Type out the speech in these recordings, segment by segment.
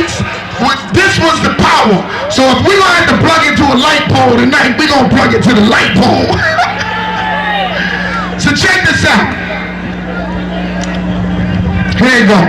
lights. This was the power. So if we're going to have to plug into a light pole tonight, we're going to plug it to the light pole. So check this out. Here you go.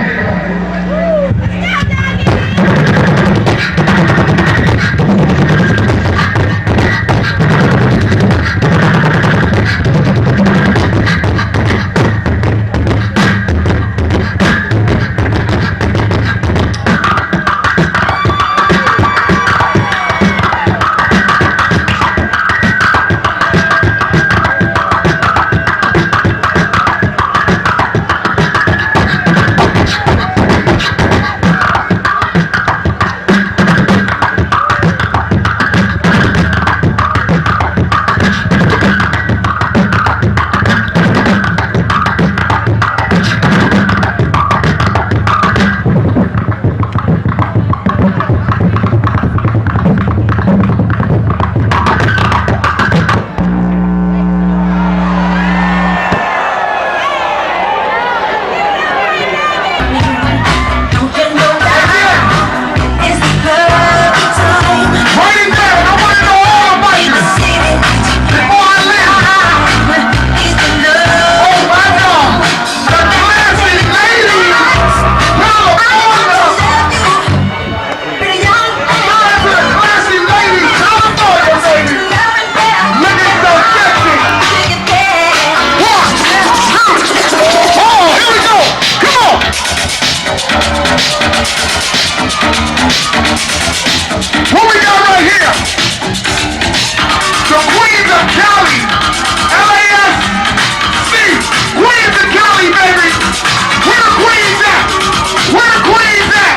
What we got right here? The Queens of Cali. LASC. Queens of Cali, baby. Where the Queens at? Where the Queens at?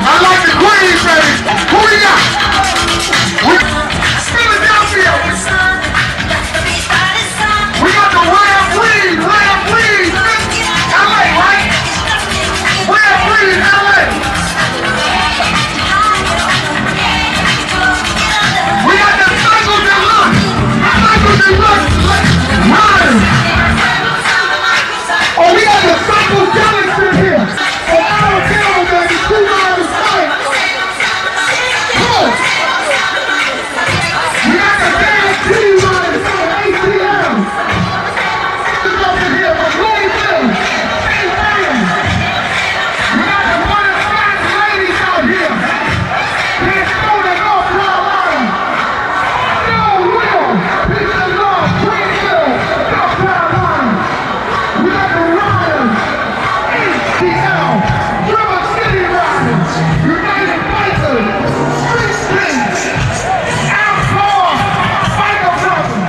I like the Queens, baby. Who we got? Philadelphia. We got the Ram Queens. Ram Queens. LA, right? Ram Queens, LA. Oh, we got the psychedelics in here. Oh, Alabama, baby. 2 miles fight. Come on. We got the damn team riders from ATL. Look over here from Louisville. Hey, man. We got the one of the fast ladies out here. Can't throw that North Carolina. No, Will. This is North Greenville, North Carolina. We got the Riders, ATL, River City Riders, United Bikers, Street Streets, Outlaw, Biker Brothers.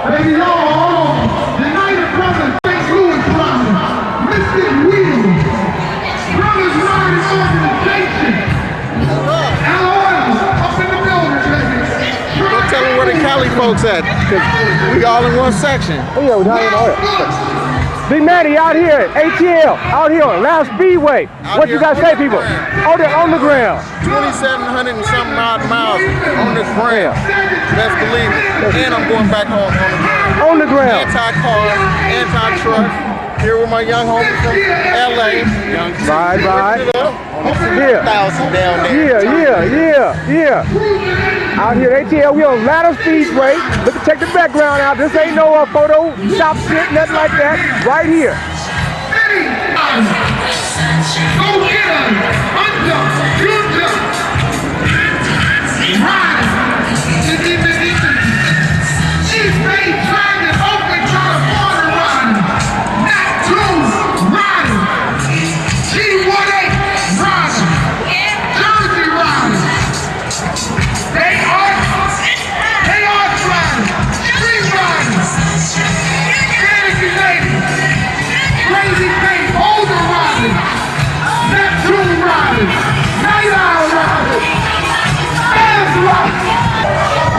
Baby, y'all, United Brothers, St. Louis Riders, Mystic Wheels, Brothers Riders Organization, LOL, up in the building, baby. Don't tell me where the Cali folks at, because we all in one section. Oh yeah, we're down in order. Big Manny out here at ATL, out here on Loud Speedway. What you guys say, people? Oh, they're on the ground. 2,700 and something odd miles on the ground. Best believe it. And I'm going back home on the ground. On the ground. Anti-car, anti-truck. Here with my young homies from LA. Young Right. Yeah. 1,000 down there. Yeah. Out here at ATL, we on Ladder Speedway. Look, check the background out. This ain't no photo shop shit, nothing like that. Right here. Go get her! Under! Future! Ride! East Bay Dragon, Oakland, California riding. Not 2 riding. G18 riding. Jersey riding. They are riding. Street riding. Fantasy lady. Crazy Kate, older riding. Neptune riding. Night Owl riding. Fast riding.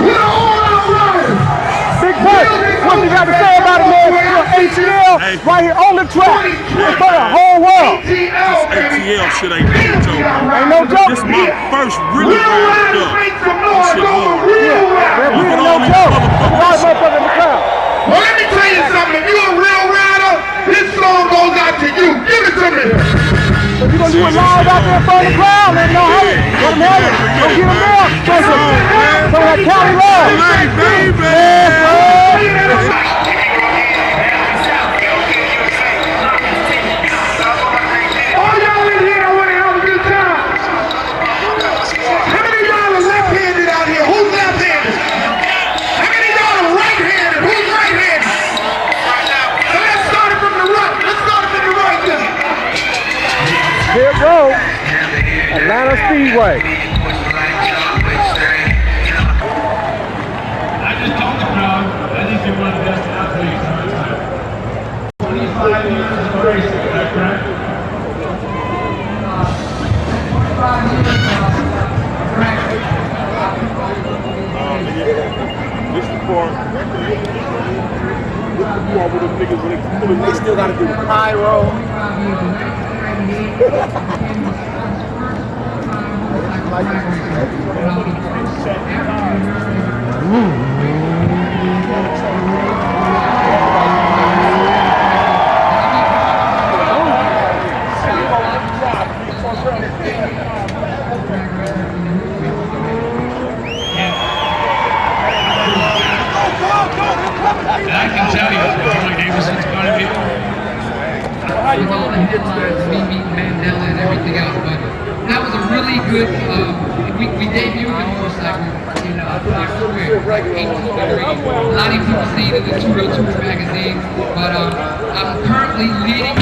We're all out riding. Big Push, what you got to say about it, man? ATL, right here on the track. It's for the whole world. ATL shit ain't no joke. Ain't no joke. This is my first really round up. This shit hard. Man, we ain't no joke. Right motherfucker in the crowd. Well, let me tell you something. If you're a real rider, this song goes out to you. Give it to me. on the ground. Let them have it. Let them have it. Don't get them down. Some of that Cali love. All y'all in here, I want to have a good time. How many of y'all are left-handed out here? Who's left-handed? How many of y'all are right-handed? Who's right-handed? So let's start it from the right. Let's start it from the right then. Here it goes. Atlanta Speedway. I just told the crowd, I think you're one of the best athletes of our time. 25 years of racing, is that correct? 25 years of racing. This is for them niggas when they still gotta do pyro. I can tell you, Harley Davidson's point of view, with all the headlines, me meeting Mandela and everything else, but that was a really good, we debuted the motorcycle in Times Square, like 1803. A lot of people see it in the 202 magazine, but I'm currently leading